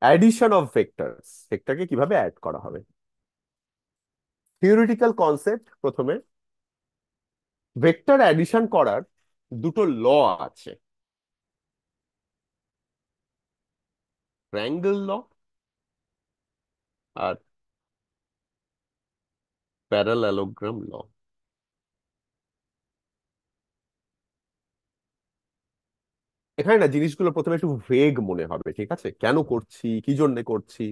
Addition of vectors, ভেক্টরকে কিভাবে add করা হবে। থিওরিটিক্যাল কনসেপ্ট প্রথমে, ভেক্টর অ্যাডিশন করার দুটো ল আছে, ট্রায়াঙ্গেল ল আর প্যারালেলোগ্রাম ল। এখানে না জিনিসগুলো প্রথমে একটু ভেগ মনে হবে, ঠিক আছে, কেন করছি, কি জন্য করছি,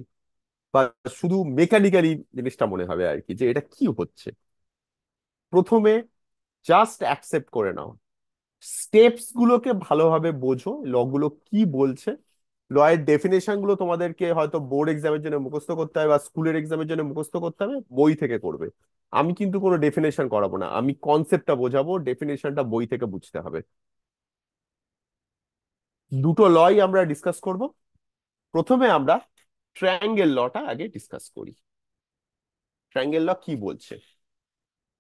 বা শুধু মেকানিক্যালি জিনিসটা মনে হবে আর কি, যে এটা কি হচ্ছে। প্রথমে জাস্ট অ্যাকসেপ্ট করে নাও, স্টেপস গুলোকে ভালোভাবে বোঝো, ল গুলো কি বলছে। ল এর ডেফিনেশন গুলো তোমাদেরকে হয়তো বোর্ড এক্সামের জন্য মুখস্থ করতে হবে বা স্কুলের এক্সামের জন্য মুখস্থ করতে হবে, বই থেকে করবে। আমি কিন্তু কোনো ডেফিনেশন করাবো না, আমি কনসেপ্টটা বোঝাবো, ডেফিনেশনটা বই থেকে বুঝতে হবে। দুটো লই আমরা ডিসকাস করব। প্রথমে আমরা ট্রায়াঙ্গেল লটা আগে ডিসকাস করি। ট্রায়াঙ্গেল ল কি বলছে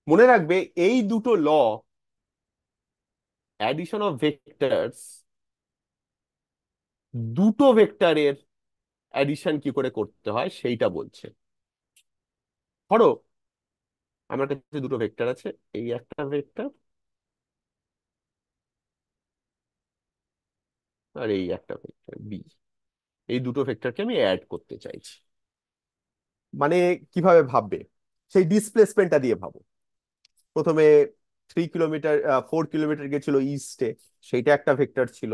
মনে রাখবে, এই দুটো ল, অ্যাডিশন অফ ভেক্টরস, দুটো ভেক্টরের অ্যাডিশন কি করে করতে হয় সেইটা বলছে। ধরো আমার কাছে দুটো ভেক্টর আছে, এই একটা ভেক্টর আর এই একটা ভেক্টর বি। এই দুটো ভেক্টরকে আমি অ্যাড করতে চাইছি। মানে কিভাবে ভাববে, সেই ডিসপ্লেসমেন্টটা দিয়ে ভাবো। প্রথমে 3 কিলোমিটার, 4 কিলোমিটার গেছিল ইস্টে, সেইটা একটা ভেক্টর ছিল।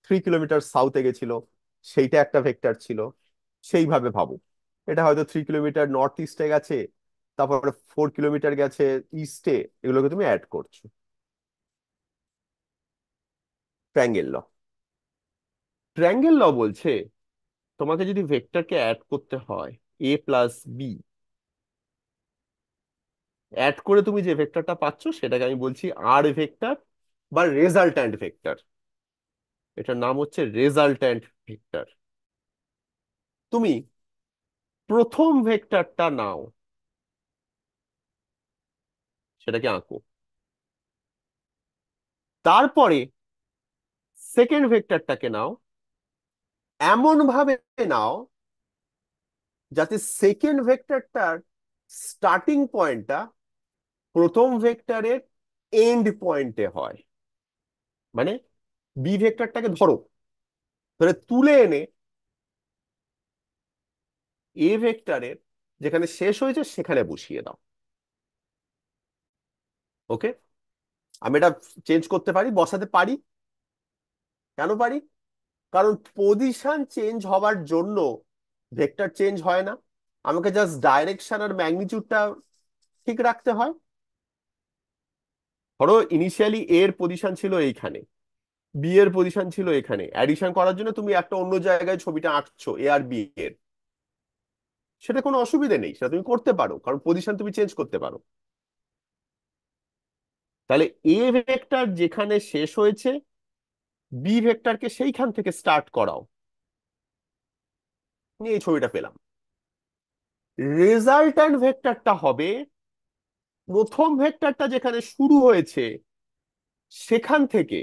3 কিলোমিটার সাউথে গেছিল, সেইটা একটা ভেক্টর ছিল। সেইভাবে ভাবো, এটা হয়তো 3 কিলোমিটার নর্থ ইস্টে গেছে, তারপর 4 কিলোমিটার গেছে ইস্টে, এগুলোকে তুমি অ্যাড করছো। ট্রায়াঙ্গেল ল, ট্রায়াঙ্গেল ল বলছে তোমাকে যদি ভেক্টরকে অ্যাড করতে হয়, এ প্লাস বি, অ্যাড করে তুমি যে ভেক্টরটা পাচ্ছ সেটাকে আমি বলছি আর ভেক্টর বা রেজাল্ট্যান্ট ভেক্টর। এটার নাম হচ্ছে রেজাল্ট্যান্ট ভেক্টর। তুমি প্রথম ভেক্টরটা নাও, সেটাকে আঁকো। তারপরে সেকেন্ড ভেক্টরটাকে নাও, এমন ভাবে নাও যাতে সেকেন্ড ভেক্টরটার স্টার্টিং পয়েন্টটা প্রথম ভেক্টরের এন্ড পয়েন্টে হয়। মানে বি ভেক্টরটাকে ধরো, ধরে তুলে এনে এ ভেক্টরের যেখানে শেষ হয়েছে সেখানে বসিয়ে দাও। ওকে, আমি এটা চেঞ্জ করতে পারি, বসাতে পারি। কেন পারি? কারণ পজিশন চেঞ্জ হবার জন্য ভেক্টর চেঞ্জ হয় না, আমাকে জাস্ট ডাইরেকশন আর ম্যাগনিটিউডটা ঠিক রাখতে হয়। ধরো ইনিশিয়ালি এর পজিশন ছিল এইখানে, বি এর পজিশন ছিল এখানে, অ্যাডিশন করার জন্য তুমি একটা অন্য জায়গায় ছবিটা আঁকছো এ আর বি এর, সেটা কোনো অসুবিধা নেই, সেটা তুমি করতে পারো, কারণ পজিশন তুমি চেঞ্জ করতে পারো। তাহলে এ ভেক্টর যেখানে শেষ হয়েছে, বি ভেক্টরকে সেইখান থেকে স্টার্ট করাও, নিয়ে এই ছবিটা পেলাম। রেজাল্ট্যান্ট ভেক্টরটা হবে প্রথম ভেক্টরটা যেখানে শুরু হয়েছে সেখান থেকে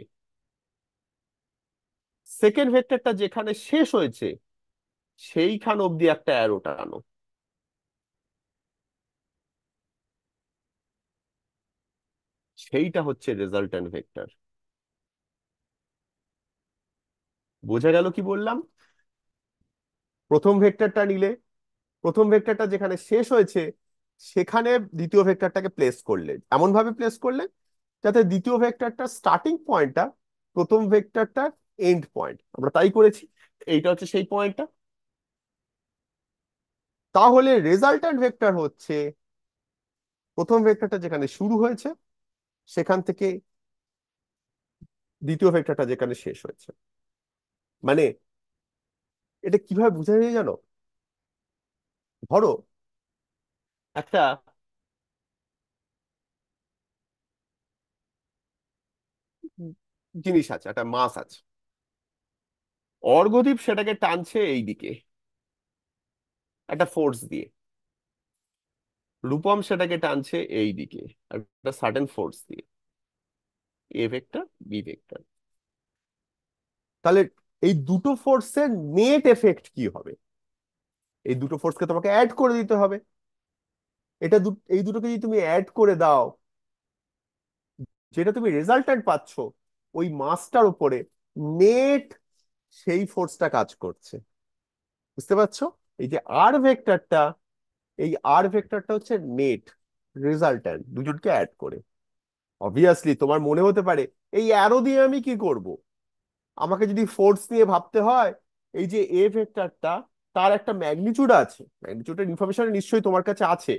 সেকেন্ড ভেক্টরটা যেখানে শেষ হয়েছে সেইখান অবধি একটা অ্যারো টানো। সেইটা হচ্ছে রেজাল্ট্যান্ট ভেক্টর। বোঝা গেল কি বললাম? প্রথম ভেক্টরটা নিলে, প্রথম ভেক্টরটা যেখানে শেষ হয়েছে সেখানে দ্বিতীয় ভেক্টরটাকে প্লেস করলে, এমন ভাবে প্লেস করলে যাতে দ্বিতীয় ভেক্টরটার স্টার্টিং পয়েন্টটা প্রথম ভেক্টরটার এন্ড পয়েন্ট, আমরা তাই করেছি। এইটা হচ্ছে সেই পয়েন্টটা। তাহলে রেজাল্ট্যান্ট ভেক্টর হচ্ছে প্রথম ভেক্টরটা যেখানে শুরু হয়েছে সেখান থেকে দ্বিতীয় ভেক্টরটা যেখানে শেষ হয়েছে। মানে এটা কিভাবে বোঝা যায় জানো? ধরো একটা জিনিস আছে, একটা মাস আছে, অর্ঘ্যদীপ সেটাকে টানছে এই দিকে একটা ফোর্স দিয়ে, রূপম সেটাকে টানছে এই দিকে একটা সার্টেন ফোর্স দিয়ে, এ ভেক্টর বি ভেক্টর। তাহলে এই দুটো ফোর্সের নেট এফেক্ট কি হবে, এই দুটো ফোর্সকে তোমাকে অ্যাড করে দিতে হবে। এই দুটোকে যদি তুমি অ্যাড করে দাও, যেটা তুমি রেজাল্ট্যান্ট পাচ্ছ, ওই মাসটার উপরে নেট সেই ফোর্সটা কাজ করছে। বুঝতে পারছো? এই যে আর ভেক্টরটা, এই আর ভেক্টরটা হচ্ছে নেট রেজাল্ট্যান্ট দুজনকে অ্যাড করে। অবভিয়াসলি তোমার মনে হতে পারে এই অ্যারো দিয়ে আমি কি করব, আমাকে যদি ফোর্স নিয়ে ভাবতে হয়, এই যে এ ভেক্টরটা, তার একটা ম্যাগনিচিউড আছে, ম্যাগনিচিউডের ইনফরমেশন নিশ্চয়ই তোমার কাছে আছে।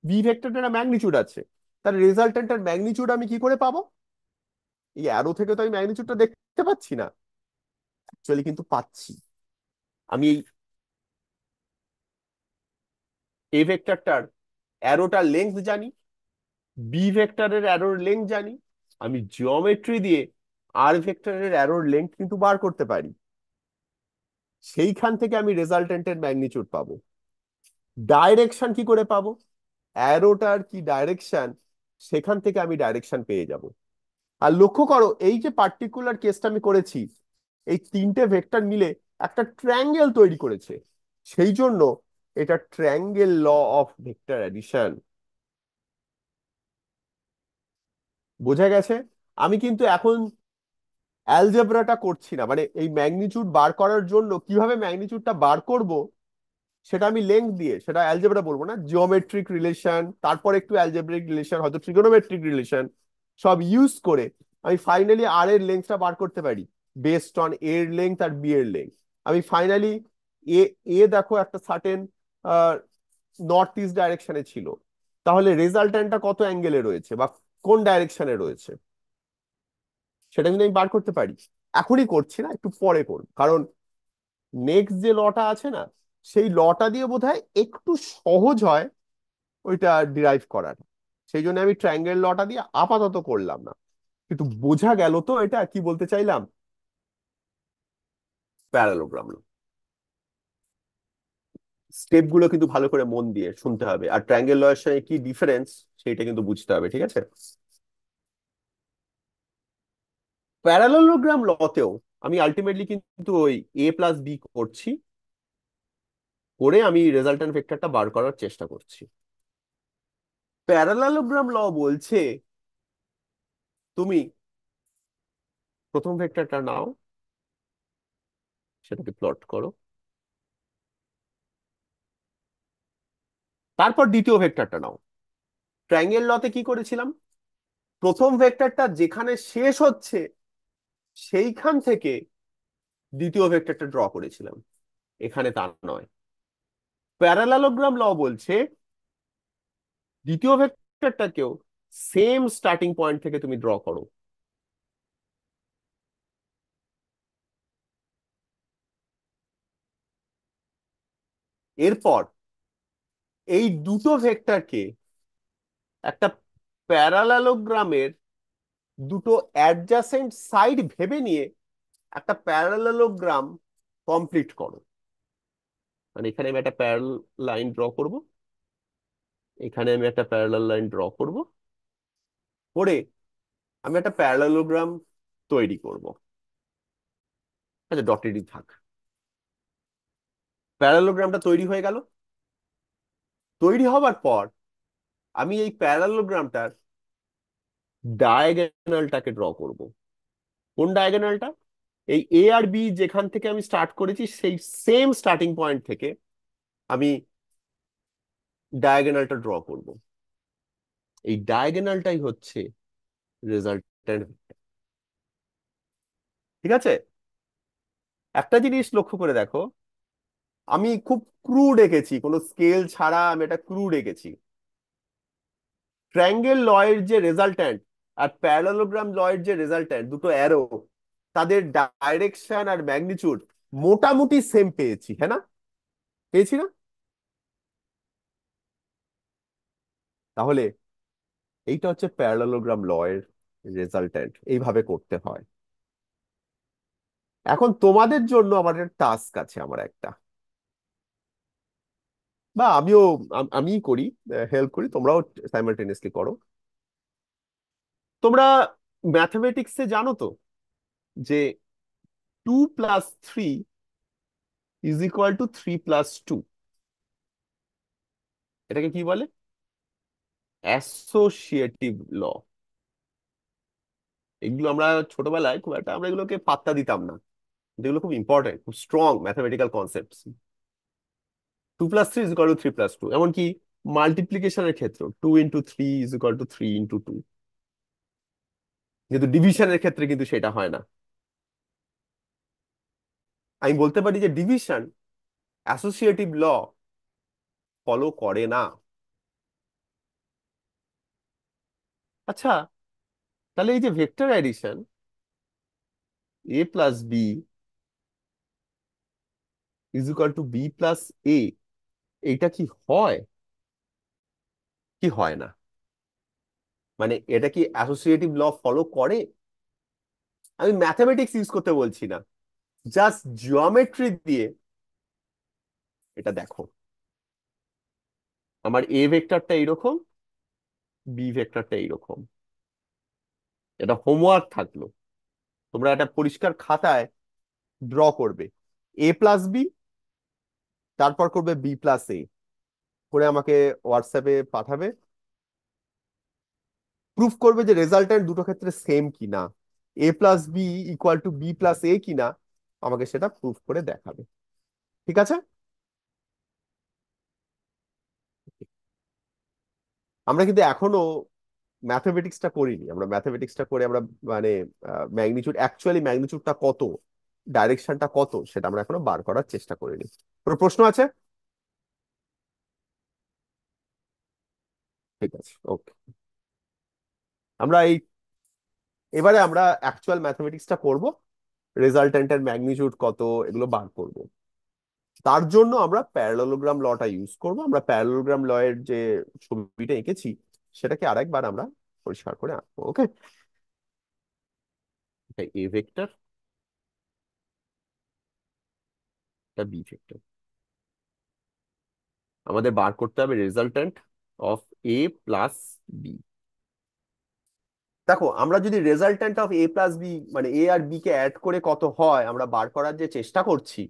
বি ভেক্টরটার একটা ম্যাগনিচিউড আছে, তার রেজাল্ট্যান্টের ম্যাগনিচিউড আমি কি করে পাবো? এই অ্যারো থেকে তো আমি ম্যাগনিচিউডটা দেখতে পাচ্ছি না, অ্যাকচুয়ালি কিন্তু পাচ্ছি। আমি এই এ ভেক্টরটার অ্যারোটার লেন্থ জানি, বি ভেক্টরের অ্যারোর লেন্থ জানি, আমি জিওমেট্রি দিয়ে আর ভেক্টরের অ্যারোর লেন্থ কিন্তু বার করতে পারি। সেইখান থেকে আমি রেজাল্টেন্টের ম্যাগনিচিউড পাবো। ডাইরেকশন কি করে পাবো? অ্যারোটার কি ডাইরেকশন, সেখান থেকে আমি ডাইরেকশন পেয়ে যাব। আর লক্ষ্য করো, এই যে পার্টিকুলার কেসটা আমি করেছি, এই তিনটে ভেক্টর মিলে একটা ট্রায়াঙ্গেল তৈরি করেছে। সেই জন্য এটা triangle law of vector addition. বোঝা গেছে? আমি কিন্তু এখন অ্যালজেব্রাটা করছি না, মানে এই ম্যাগনিচিউড বার করার জন্য কিভাবে ম্যাগনিচিউডটা বার করব, সেটা আমি লেংথ দিয়ে, সেটা অ্যালজেব্রা বলবো না, জিওমেট্রিক রিলেশন, তারপর একটু অ্যালজেব্রিক রিলেশন, হয়তো ট্রিগোনোমেট্রিক রিলেশন, সব ইউজ করে আমি ফাইনালি আর এর লেন্থটা বার করতে পারি, বেসড অন এর লেন্থ আর বি এর লেন্থ। আমি ফাইনালি এ এ দেখো একটা সার্টেন নর্থ ইস্ট ডাইরেকশনে ছিল, তাহলে রেজাল্ট্যান্টটা কত অ্যাঙ্গেলে রয়েছে বা কোন ডাইরেকশনে রয়েছে, সেটা কিন্তু আমি বার করতে পারি। এখনই করছি না, একটু পরে করব, কারণ নেক্সট যে লটা আছে না, সেই লটা দিয়ে বোধহয় একটু সহজ হয় ওইটা ডিরাইভ করার। সেই জন্য আমি ট্রায়াঙ্গেল লটা দিয়ে আপাতত করলাম না। কিন্তু বোঝা গেল তো এটা কি বলতে চাইলাম? প্যারালোগ্রাম, স্টেপ গুলো কিন্তু ভালো করে মন দিয়ে শুনতে হবে, আর ট্রায়াঙ্গেল লয়ের সঙ্গে কি ডিফারেন্স সেটা কিন্তু বুঝতে হবে, ঠিক আছে? প্যারালোগ্রাম লতেও আমি আলটিমেটলি কিন্তু ওই এ প্লাস বি করছি, করে আমি রেজাল্ট্যান্ট ভেক্টরটা বার করার চেষ্টা করছি। প্যারালোগ্রাম ল বলছে তুমি প্রথম ভেক্টরটা নাও, সেটাকে প্লট করো, তারপর দ্বিতীয় ভেক্টরটা নাও। ট্রায়াঙ্গেল লতে কি করেছিলাম, প্রথম ভেক্টরটা যেখানে শেষ হচ্ছে সেইখান থেকে দ্বিতীয় ভেক্টরটা ড্র করেছিলাম, এখানে তা নয়। প্যারালালোগ্রাম ল বলছে দ্বিতীয় ভেক্টরটাকেও সেম স্টার্টিং পয়েন্ট থেকে তুমি ড্র করো। এরপর এই দুটো ভেক্টরকে একটা প্যারালালোগ্রামের দুটো অ্যাডজাসেন্ট সাইড ভেবে নিয়ে একটা প্যারালালোগ্রাম কমপ্লিট করো। মানে এখানে আমি একটা প্যারাল লাইন ড্র করব, এখানে আমি একটা প্যারালাল লাইন ড্র করব, করে আমি একটা প্যারালালোগ্রাম তৈরি করব। আচ্ছা, ডটেডই থাক। প্যারালোগ্রামটা তৈরি হয়ে গেল। তৈরি হবার পর আমি এই প্যারালোগ্রামটার ডায়াগোনালটাকে ড্র করব। কোন ডায়াগোনালটা? এই এ আর বি যেখান থেকে আমি স্টার্ট করেছি সেই সেম স্টার্টিং পয়েন্ট থেকে আমি ডায়াগোনালটা ড্র করব। এই ডায়াগোনালটাই হচ্ছে রেজাল্টেন্ট। ঠিক আছে? একটা জিনিস লক্ষ্য করে দেখো, আমি খুব ক্রুড এঁকেছি, কোনো স্কেল ছাড়া আমি এটা ক্রুড এঁকেছি। ট্রায়াঙ্গেল লয়ের যে রেজাল্ট্যান্ট আর প্যারালোগ্রাম লয়ের যে রেজাল্ট্যান্ট, দুটো অ্যারো, তাদের ডাইরেকশন আর ম্যাগনিচিউড মোটামুটি সেম পেয়েছি, হ্যাঁ না? পেয়েছি না? তাহলে এইটা হচ্ছে প্যারালোগ্রাম লয়ের রেজাল্ট্যান্ট, এইভাবে করতে হয়। এখন তোমাদের জন্য আমার একটা টাস্ক আছে, আমার একটা, বা আমিও আমিই করি, হেল্প করি, তোমরাও সাইমালটেনিয়াসলি করো। তোমরা ম্যাথমেটিক্সে জানো তো যে 2 + 3 = 3 + 2। এটাকে কি বলে? অ্যাসোসিয়েটিভ ল। এগুলো আমরা ছোটবেলায় খুব একটা আমরা এগুলোকে পাত্তা দিতাম না, কিন্তু এগুলো খুব ইম্পর্টেন্ট, খুব স্ট্রং ম্যাথমেটিক্যাল কনসেপ্ট। 2 + 3 = 3 + 2, এমনকি মাল্টিপ্লিকেশনের ক্ষেত্রে 2 × 3 = 3 × 2। কিন্তু ডিভিশনের ক্ষেত্রে কিন্তু সেটা হয় না। আমি বলতে পারি যে ডিভিশন অ্যাসোসিয়েটিভ ল ফলো করে না। আচ্ছা, তাহলে এই যে vector addition a + b = b + a, এইটা কি হয় কি হয় না? মানে এটা কি অ্যাসোসিয়েটিভ ল ফলো করে? আমি ম্যাথমেটিক্স ইউজ করতে বলছি না, জাস্ট জিওমেট্রি দিয়ে এটা দেখো। আমার এ ভেক্টরটা এইরকম, বি ভেক্টরটা এইরকম। এটা হোমওয়ার্ক থাকলো, তোমরা একটা পরিষ্কার খাতায় ড্র করবে a + b, তারপর করবে b + a, করে আমাকে হোয়াটসঅ্যাপে পাঠাবে। প্রুফ করবে যে রেজাল্টেন্ট দুটো ক্ষেত্রে সেম কিনা, a + b = b + a কিনা, আমাকে সেটা প্রুফ করে দেখাবে। ঠিক আছে? আমরা কিন্তু এখনো ম্যাথমেটিক্সটা করিনি। আমরা ম্যাথমেটিক্সটা করে আমরা মানে ম্যাগনিটিউড, অ্যাকচুয়ালি ম্যাগনিটিউডটা কত, ডাইরেকশনটা কত, সেটা আমরা এখনো বার করার চেষ্টা করিনি। কোনো প্রশ্ন আছে? ঠিক আছে, ওকে। আমরা এবারে আমরা অ্যাকচুয়াল ম্যাথমেটিক্সটা করব, রেজাল্টেন্টের ম্যাগনিটিউড কত এগুলো বার করব। তার জন্য আমরা প্যারালেলোগ্রাম লটা ইউজ করব। আমরা প্যারালেলোগ্রাম ল এর যে ছবিটা এঁকেছি সেটাকে আরেকবার আমরা পরিষ্কার করে আঁকবো। ওকে, এটা এ ভেক্টর, এটা বি ভেক্টর। আমাদের বার করতে হবে রেজাল্টেন্ট অফ a + b। দেখো, আমরা যদি রেজাল্টেন্ট অফ a + b, মানে এ আর বি কে অ্যাড করে কত হয় আমরা বার করার যে চেষ্টা করছি,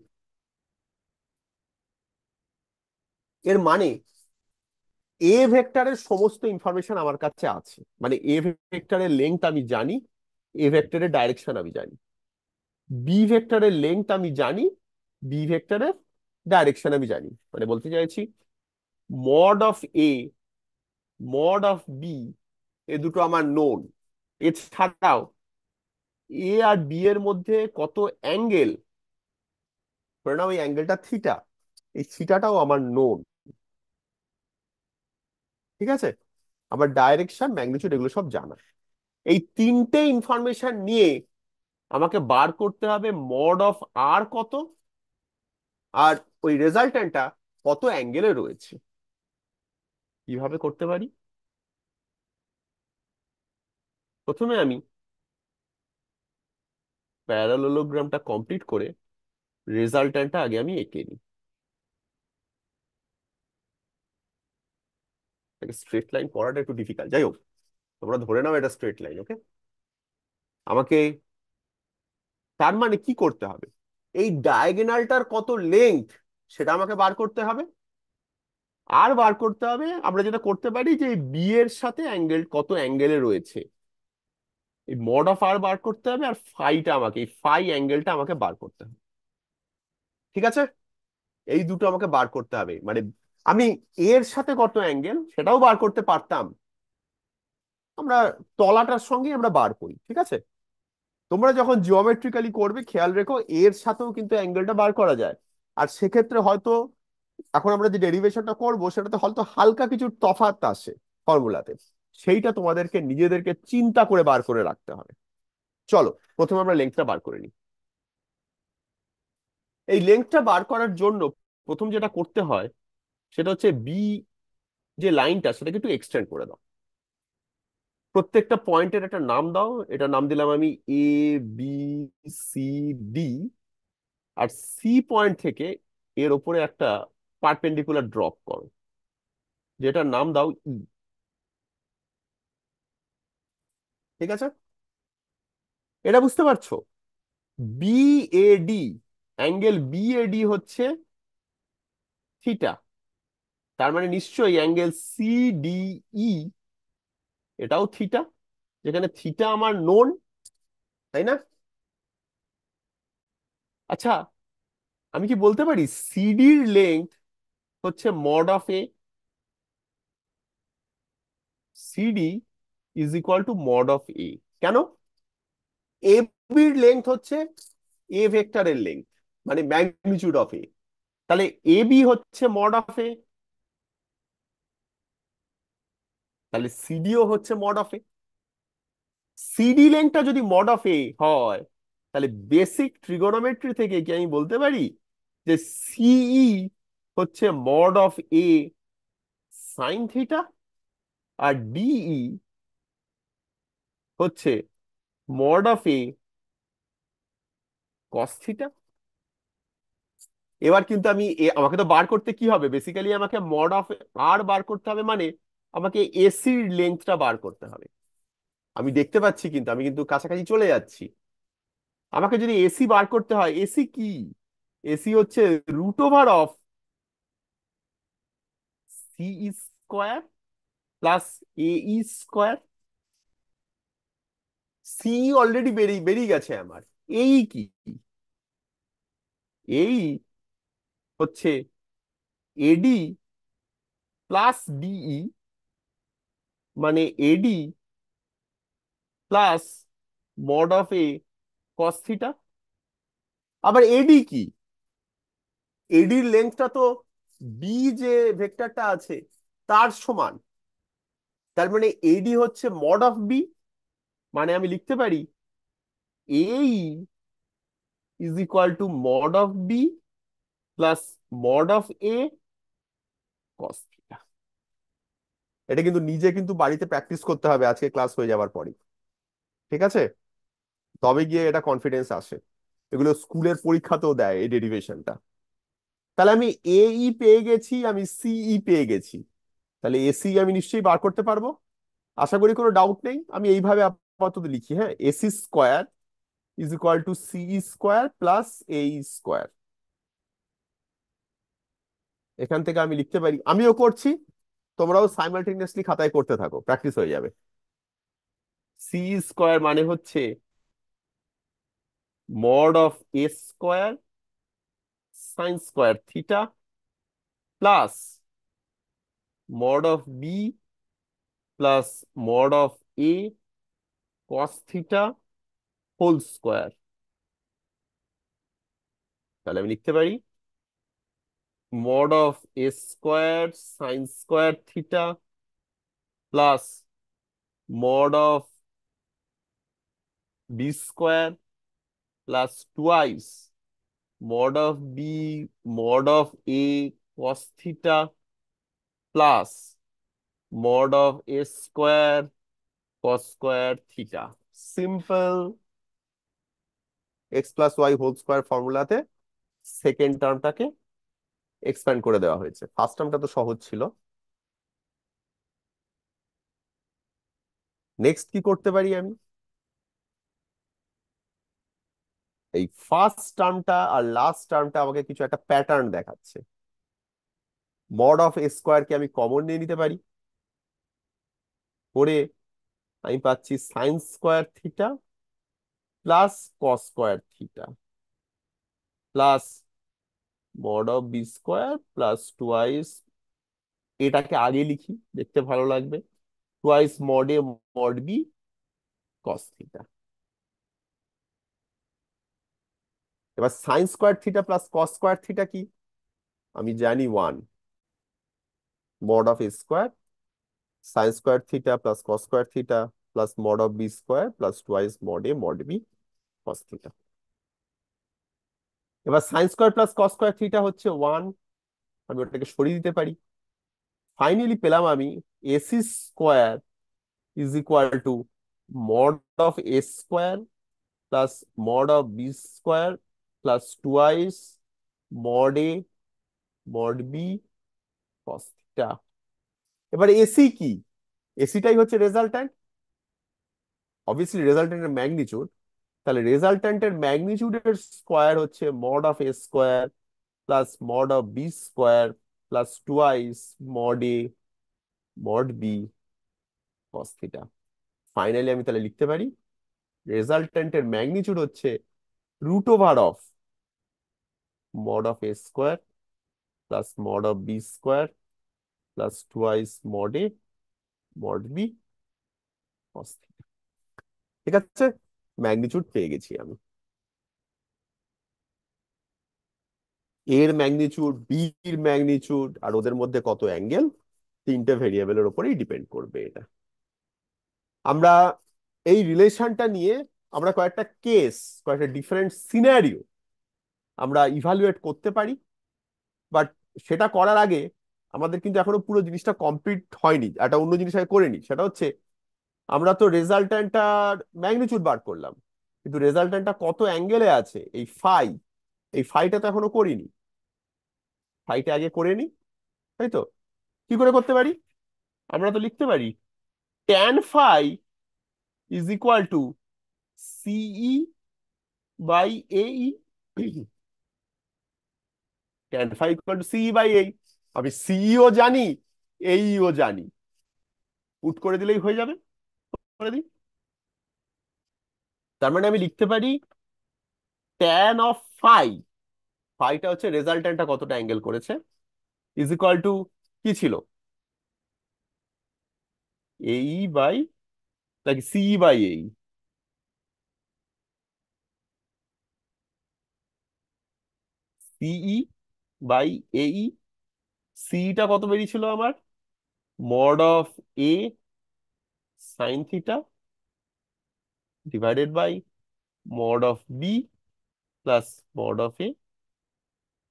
এর মানে এ ভেক্টরের সমস্ত ইনফরমেশন আমার কাছে আছে। মানে এ ভেক্টরের লেংথ আমি জানি, এ ভেক্টরের ডাইরেকশন আমি জানি, বি ভেক্টরের লেংথ আমি জানি, বি ভেক্টরের ডাইরেকশন আমি জানি। মানে বলতে চাইছি mod of A, mod of B, এ দুটো আমার নোন। এছাড়াও এ আর বি এর মধ্যে কত অ্যাঙ্গেল, ধরে নাও এই অ্যাঙ্গেলটা থিটা, এই থিটাটাও আমার নোন। ঠিক আছে? আমার ডাইরেকশন, ম্যাগনিটিউড এগুলো সব জানা। এই তিনটে ইনফরমেশন নিয়ে আমাকে বার করতে হবে মড অফ আর কত, আর ওই রেজাল্টেন্টটা কত অ্যাঙ্গেলে রয়েছে। কিভাবে করতে পারি? প্রথমে আমি প্যারালেলোগ্রামটা কমপ্লিট করে রেজাল্টেন্টটা আগে আমি এঁকে নিই। স্ট্রেট লাইন করাটা একটু ডিফিকাল্ট, যাই হোক তোমরা ধরে নাও এটা স্ট্রেট লাইন। ওকে, আমাকে তার মানে কি করতে হবে, এই ডায়াগোনালটার কত লেংথ সেটা আমাকে বার করতে হবে। আর বার করতে হবে আমরা যেটা করতে পারি যে বি এর সাথে অ্যাঙ্গেল কত অ্যাঙ্গেলে রয়েছে, এই মড অফ আর বার করতে হবে, আর ফাইটা আমাকে, এই ফাই অ্যাঙ্গেলটা আমাকে বার করতে হবে। ঠিক আছে? এই দুটো আমাকে বার করতে হবে। মানে আমি এর সাথে কত অ্যাঙ্গেল সেটাও বার করতে পারতাম, আমরা তলাটার সঙ্গে আমরা বার করি। ঠিক আছে? তোমরা যখন জিওমেট্রিক্যালি করবে খেয়াল রেখো এর সাথেও কিন্তু অ্যাঙ্গেলটা বার করা যায়। আর সেক্ষেত্রে হয়তো এখন আমরা যে ডেরিভেশনটা করব সেটাতে হয়তো হালকা কিছু তফাৎ আসে ফর্মুলাতে, সেইটা তোমাদেরকে নিজেদেরকে চিন্তা করে বার করে রাখতে হবে। চলো, প্রথমে আমরা লেংথটা বার করে নিই। এই লেংথটা বার করার জন্য প্রথম যেটা করতে হয় সেটা হচ্ছে বি, যে লাইনটা সেটাকে একটু এক্সটেন্ড করে দাও। প্রত্যেকটা পয়েন্টের একটা নাম দাও। এটা নাম দিলাম আমি a b c d। আর সি পয়েন্ট থেকে এর ওপরে একটা পারপেন্ডিকুলার ড্রপ করো, যেটার নাম দাও ই। ঠিক আছে? এটা বুঝতে পারছো? বিএডি, অ্যাঙ্গেল বিএডি হচ্ছে থিটা। তার মানে নিশ্চয়ই অ্যাঙ্গেল সিডিই এটাও থিটা, যেখানে থিটা আমার নোন, তাই না? আচ্ছা, আমি কি বলতে পারি সিডির লেন্থ হচ্ছে mod of A? CD is equal to mod of A. কেন? এ বির লেন্থ হচ্ছে এ ভেক্টরের লেন্থ, মানে ম্যাগনিটিউড অফ এ। তাহলে এ বি হচ্ছে মড অফ এ, তাহলে সিডিও হচ্ছে মড অফ এ। সিডি লেন্থটা যদি মড অফ এ হয়, তাহলে বেসিক ট্রিগোনোমেট্রি থেকে কি আমি বলতে পারি যে সিই হচ্ছে mod of A sine theta, আর ডিই হচ্ছে mod of A cos theta. এবার কিন্তু আমি আমাকে তো বার করতে কি হবে, বেসিক্যালি আমাকে মড অফ আর বার করতে হবে, মানে আমাকে এসির লেন্থটা বার করতে হবে। আমি দেখতে পাচ্ছি, কিন্তু আমি কিন্তু কাছাকাছি চলে যাচ্ছি। আমাকে যদি এসি বার করতে হয়, এসি কি? এসি হচ্ছে root over of C square plus A square. C already বেরিয়ে বেরিয়ে গেছে আমার। এই কি? এই হচ্ছে এডি প্লাস ডিই, মানে এডি plus mod of A cos theta. আবার এডি কি? এডির লেন্থটা তো বি যে ভেক্টরটা আছে তার সমান। তার মানে এডি হচ্ছে মড অফ বি, মানে আমি লিখতে পারি এই is equal to mod of B plus mod of A cos theta. এটা কিন্তু নিজে কিন্তু বাড়িতে প্র্যাকটিস করতে হবে আজকে ক্লাস হয়ে যাবার পরে, ঠিক আছে? তবে গিয়ে এটা কনফিডেন্স আসে। এগুলো স্কুলের পরীক্ষাতেও দেয় এই ডেরিভেশনটা। তাহলে আমি এই পেয়ে গেছি, আমি সিই পেয়ে গেছি, তাহলে এসি আমি নিশ্চয়ই বার করতে পারবো। আশা করি কোনো ডাউট নেই। আমি এইভাবে আপাতত লিখি, হ্যাঁ, AC square is equal to সিই স্কোয়ার প্লাস এ স্কোয়ার। এখান থেকে আমি লিখতে পারি, আমিও করছি, তোমরাও সাইমালটেনিয়াসলি খাতায় করতে থাকো, প্র্যাকটিস হয়ে যাবে। সি স্কোয়ার মানে হচ্ছে mod of A square sine square theta plus mod of B plus mod of A cos theta whole square. তাহলে আমি লিখতে পারি mod of A square sine square theta plus mod of B square plus twice mod of B mod of A cos theta plus mod of A square cos square theta. Simple. X plus Y whole square ফর্মুলাতে second টার্মটাকে expand করে দেওয়া হয়েছে। First টার্মটা তো সহজ ছিল। Next কি করতে পারি আমি? এই ফার্স্ট টার্মটা আর লাস্ট টার্মটা আমাকে কিছু একটা প্যাটার্ন দেখাচ্ছে। মড অফ এ স্কোয়ারকে আমি কমন নিয়ে নিতে পারি, করে আমি পাচ্ছি sine square theta plus cos square theta plus mod of B square plus twice, এটাকে আগে লিখি দেখতে ভালো লাগবে, twice mod A mod B cos theta. এবার sine square theta plus cos square theta কি? আমি জানি one, mod of A square sine square theta plus cos square theta plus mod of B square plus twice mod A mod B cos theta. এবার sine square plus cos square theta হচ্ছে one, আমি ওটাকে সরিয়ে দিতে পারি। Finally পেলাম আমি AC square is equal to mod of A square plus mod of B square plus twice mod A mod B cos theta. এবার এসি কি? এসিটাই হচ্ছে রেজাল্ট্যান্ট, অবভিয়াসলি রেজাল্ট্যান্টের ম্যাগনিটিউড। তাহলে রেজাল্ট্যান্টের ম্যাগনিটিউডের স্কোয়ার হচ্ছে mod of A square plus mod of B square plus twice mod A mod B cos theta. Finally আমি তাহলে লিখতে পারি রেজাল্ট্যান্টের ম্যাগনিটিউড হচ্ছে root over of mod of A square plus mod of B square plus twice mod A mod B cos theta. ঠিক আছে, magnitude পেয়ে গেছি আমি। এর ম্যাগনিটিউড, বির ম্যাগনিটিউড, আর ওদের মধ্যে কত অ্যাঙ্গেল, তিনটে ভেরিয়েবলের উপরেই ডিপেন্ড করবে এটা। আমরা এই রিলেশনটা নিয়ে আমরা কয়েকটা কেস, কয়েকটা ডিফারেন্ট সিনারিও আমরা ইভালুয়েট করতে পারি। বাট সেটা করার আগে আমাদের কিন্তু এখনো পুরো জিনিসটা কমপ্লিট হয়নি, একটা অন্য জিনিস আগে করে নি। সেটা হচ্ছে আমরা তো রেজাল্ট্যান্টটার ম্যাগনিটিউড বার করলাম, কিন্তু রেজাল্ট্যান্টটা কত অ্যাঙ্গেলে আছে এই ফাই, এই ফাইটা তো এখনো করিনি। ফাইটা আগে করে নি, তাই তো? কি করে করতে পারি? আমরা তো লিখতে পারি tan phi is equal to CE by AE. Tan phi equal to CE by AE. আমি সিইও জানি, এইও জানি, পুট করে দিলেই হয়ে যাবে। করে দিই। তার মানে আমি লিখতে পারি ট্যান অফ ফাই, ফাইটা হচ্ছে রেজাল্ট্যান্টটা কতটা অ্যাঙ্গেল করেছে, ইজ ইকুয়াল টু কি ছিল, এই বাই, নাকি সিই বাই এই? সিই বাই এই। সিটা কত বেরিয়েছিল আমার, mod of A sine theta divided by mod of B plus mod of A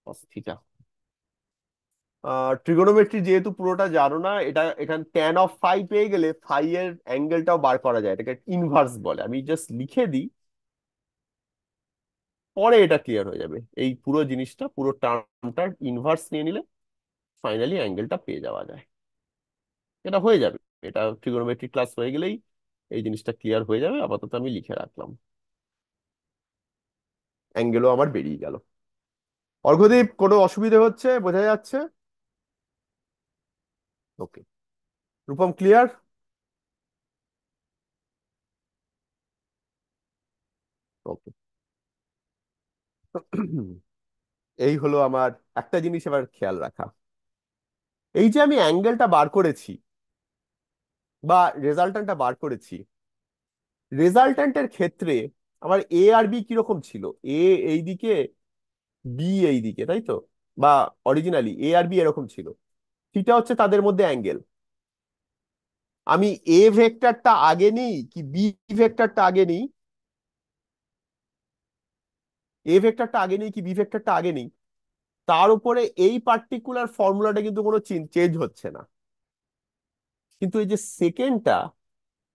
cos theta. Trigonometry যেহেতু পুরোটা জানো না, এটা এখানে ট্যান অফ ফাই পেয়ে গেলে ফাই এর অ্যাঙ্গেলটাও বার করা যায়, এটাকে ইনভার্স বলে। আমি জাস্ট লিখে দিই, পরে এটা ক্লিয়ার হয়ে যাবে। এই পুরো জিনিসটা, পুরো টার্মটার ইনভার্স নিয়ে নিলে ফাইনালি অ্যাঙ্গেলটা পেয়ে যাওয়া যায়। এটা হয়ে যাবে, এটা ট্রিগোনোমেট্রি ক্লাস হয়ে গেলেই এই জিনিসটা ক্লিয়ার হয়ে যাবে। আপাতত আমি লিখে রাখলাম, অ্যাঙ্গেলও আমার বেরিয়ে গেল। অর্ঘদীপ, কোনো অসুবিধা হচ্ছে? বোঝা যাচ্ছে? ওকে। রূপম, ক্লিয়ার? ওকে। এই হলো আমার একটা জিনিস এবার খেয়াল রাখা, এই যে আমি অ্যাঙ্গেলটা বার করেছি বা রেজাল্ট্যান্টটা বার করেছি, রেজাল্ট্যান্টের ক্ষেত্রে আমার এ আর বি কিরকম ছিল? এ এইদিকে, বি এইদিকে, তাই তো? বা অরিজিনালি এ আর বি এরকম ছিল। থিটা হচ্ছে তাদের মধ্যে অ্যাঙ্গেল। আমি এ ভেক্টরটা আগে নিই কি বি ভেক্টরটা আগে নিই, এ ভেক্টরটা আগে নিই কি বি ভেক্টরটা আগে নিই, তার উপরে এই পার্টিকুলার ফর্মুলাটা কিন্তু কোনো চেঞ্জ হচ্ছে না। কিন্তু এই যে সেকেন্ডটা,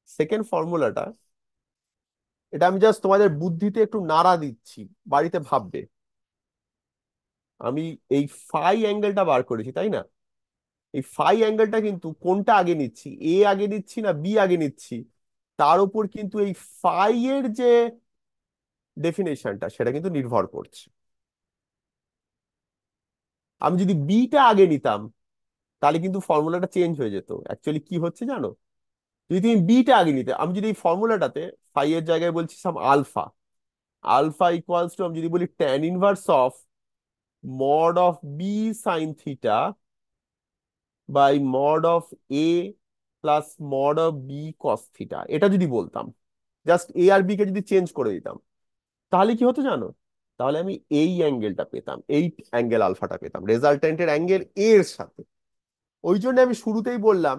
সেকেন্ড ফর্মুলাটা, এটা আমি জাস্ট তোমাদের বুদ্ধিতে একটু নাড়া দিচ্ছি, বাড়িতে ভাববে। আমি এই ফাই অ্যাঙ্গেলটা বার করেছি, তাই না? এই ফাই অ্যাঙ্গেলটা কিন্তু কোনটা আগে নিচ্ছি, এ আগে নিচ্ছি না বি আগে নিচ্ছি, তার উপর কিন্তু এই ফাই এর যে ডেফিনেশনটা সেটা কিন্তু নির্ভর করছে। আমি যদি বিটা আগে নিতাম তাহলে কিন্তু ফর্মুলাটা চেঞ্জ হয়ে যেত। অ্যাকচুয়ালি কি হচ্ছে জানো, যদি তুমি বিটা আগে নিতে, আমি যদি এই ফর্মুলাটাতে ফাই এর জায়গায় বলছি some alpha, alpha equals to, আমি যদি বলি tan inverse of mod of B sine theta by mod of A plus mod of B cos theta, এটা যদি বলতাম, জাস্ট এ আর বি কে যদি চেঞ্জ করে দিতাম, তাহলে কি হতো জানো? তাহলে আমি এই অ্যাঙ্গেলটা পেতাম, এই অ্যাঙ্গেল আলফাটা পেতাম রেজাল্টেন্টের অ্যাঙ্গেল এর সাথে। ওই জন্য আমি শুরুতেই বললাম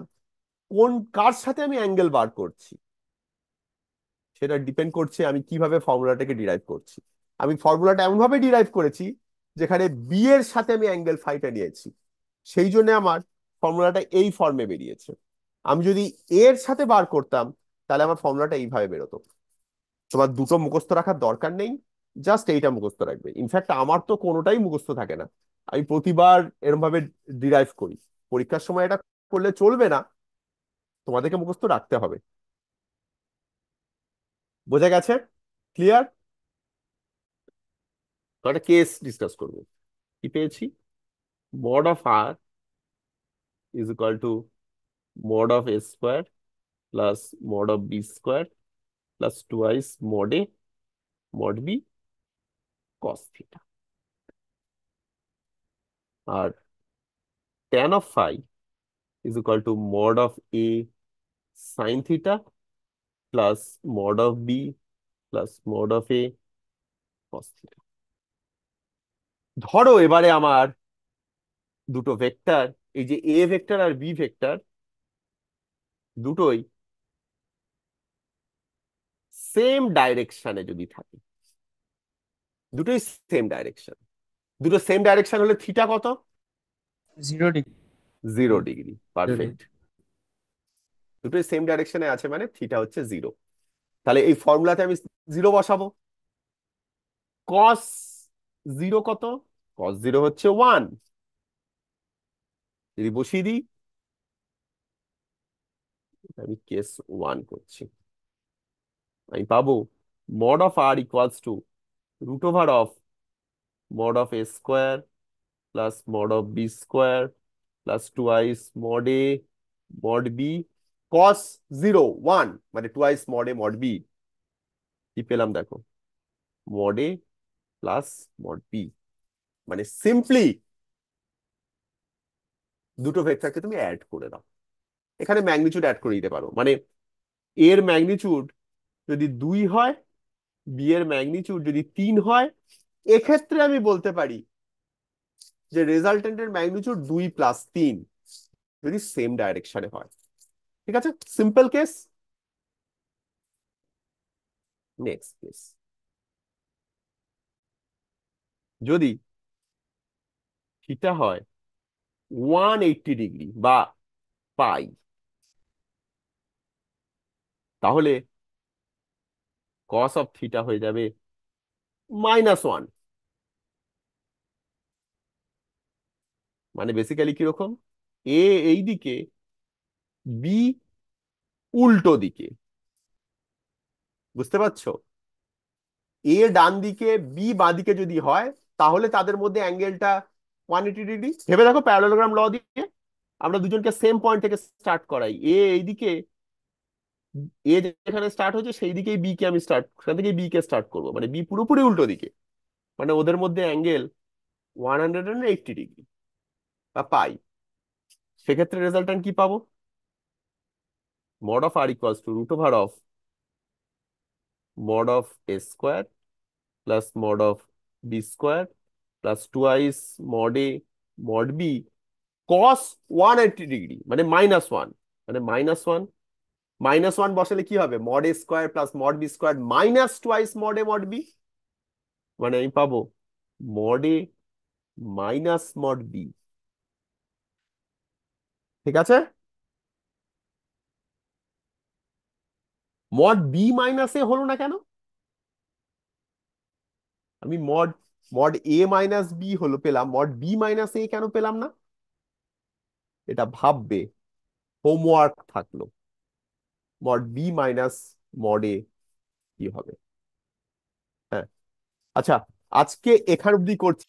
কোন কার সাথে আমি অ্যাঙ্গেল বার করছি সেটা ডিপেন্ড করছে আমি কিভাবে ফর্মুলাটাকে ডিরাইভ করছি। আমি ফর্মুলাটা এমন ভাবে ডিরাইভ করেছি যেখানে বি এর সাথে আমি অ্যাঙ্গেল ফাইটা নিয়েছি, সেই জন্য আমার ফর্মুলাটা এই ফর্মে বেরিয়েছে। আমি যদি এর সাথে বার করতাম তাহলে আমার ফর্মুলাটা এইভাবে বেরোতো। তোমার দুটো মুখস্থ রাখার দরকার নেই, জাস্ট এইটা মুখস্থ রাখবে। ইনফ্যাক্ট আমার তো কোনোটাই মুখস্থ থাকে না, আমি প্রতিবার এরকম ভাবে ডিরাইভ করি। পরীক্ষার সময় এটা করলে চলবে না, তোমাদেরকে মুখস্থ রাখতে হবে। বোঝা গেছে? ক্লিয়ার? তো একটা কেস ডিসকাস করবো। কি পেয়েছি? Mod of R is equal to mod of A square plus mod of B square plus twice mod A mod B cos theta. আর tan of phi is equal to mod of a sin theta plus mod of b plus mod of a cos theta। ধরো এবারে আমার দুটো vector, এই যে A vector আর B vector, দুটোই same ডাইরেকশনে যদি থাকে, দুটোই সেম ডাইরেকশন, দুটো সেম ডাইরেকশন হলে থিটা কত? 0 ডিগ্রি। 0 ডিগ্রি। 0 ডিগ্রি। পারফেক্ট। দুটোই সেম ডাইরেকশনে আছে মানে থিটা হচ্ছে 0। তাহলে এই ফর্মুলাতে আমি 0 বসাবো। কস 0 কত? কস 0 হচ্ছে 1। যদি বসিয়ে দিই, আমি কেস 1 করছি, আমি পাবো mod of R equals to root over of mod of A square plus mod of B square plus twice mod A mod B cos 0 1, মানে twice mod A mod B. কি পেলাম দেখো? Mod A plus mod B. মানে simply দুটো ভেক্টরকে তুমি add করে দাও, এখানে ম্যাগনিচিউড অ্যাড করে দিতে পারো। মানে এর ম্যাগনিচিউড যদি 2 হয়, বি এর ম্যাগনিচিউড যদি 3 হয়, এক্ষেত্রে আমি বলতে পারি যে রেজাল্টেন্টের ম্যাগনিচিউড 2 প্লাস 3, যদি সেম ডাইরেকশনে হয়। ঠিক আছে, সিম্পল কেস। নেক্সট কেস, যদি থিটা হয় 180 ডিগ্রি বা পাই, তাহলে কস অফ থিটা হয়ে যাবে -1। মানে বেসিক্যালি কিরকম? এ এই দিকে, বি উল্টো দিকে। বুঝতে পারছো? এ ডান দিকে, বি বাঁ দিকে যদি হয়, তাহলে তাদের মধ্যে অ্যাঙ্গেলটা 180 ডিগ্রি। ভেবে দেখো প্যারালোগ্রাম ল দিয়ে আমরা দুজনকে সেম পয়েন্ট থেকে স্টার্ট করাই। এ এইদিকে, এ যেখানে স্টার্ট হচ্ছে সেই দিকেই বি কে আমি স্টার্ট, সেখান থেকে বি কে স্টার্ট করবো, মানে বি পুরোপুরি উল্টো দিকে। মানে ওদের মধ্যে অ্যাঙ্গেল 180 ডিগ্রি বা পাই। সেক্ষেত্রে রেজাল্টেন্ট কি পাবো? Mod of R equals to root over of mod of A square plus mod of B square plus twice mod A mod B cos 180 degree, মানে -1। মানে -1, -1 বসালে কি হবে? Mod A square plus mod B square minus twice mod A mod B. মানে আমি পাবো mod A minus mod B. ঠিক আছে? মড বি মাইনাস এ হলো না কেন? আমি mod mod A minus B হলো পেলাম, মড বি মাইনাস এ কেন পেলাম না? এটা ভাববে, হোমওয়ার্ক থাকলো। Mod B minus mod A কি হবে? হ্যাঁ, আচ্ছা, আজকে এখান অব্দি করছি।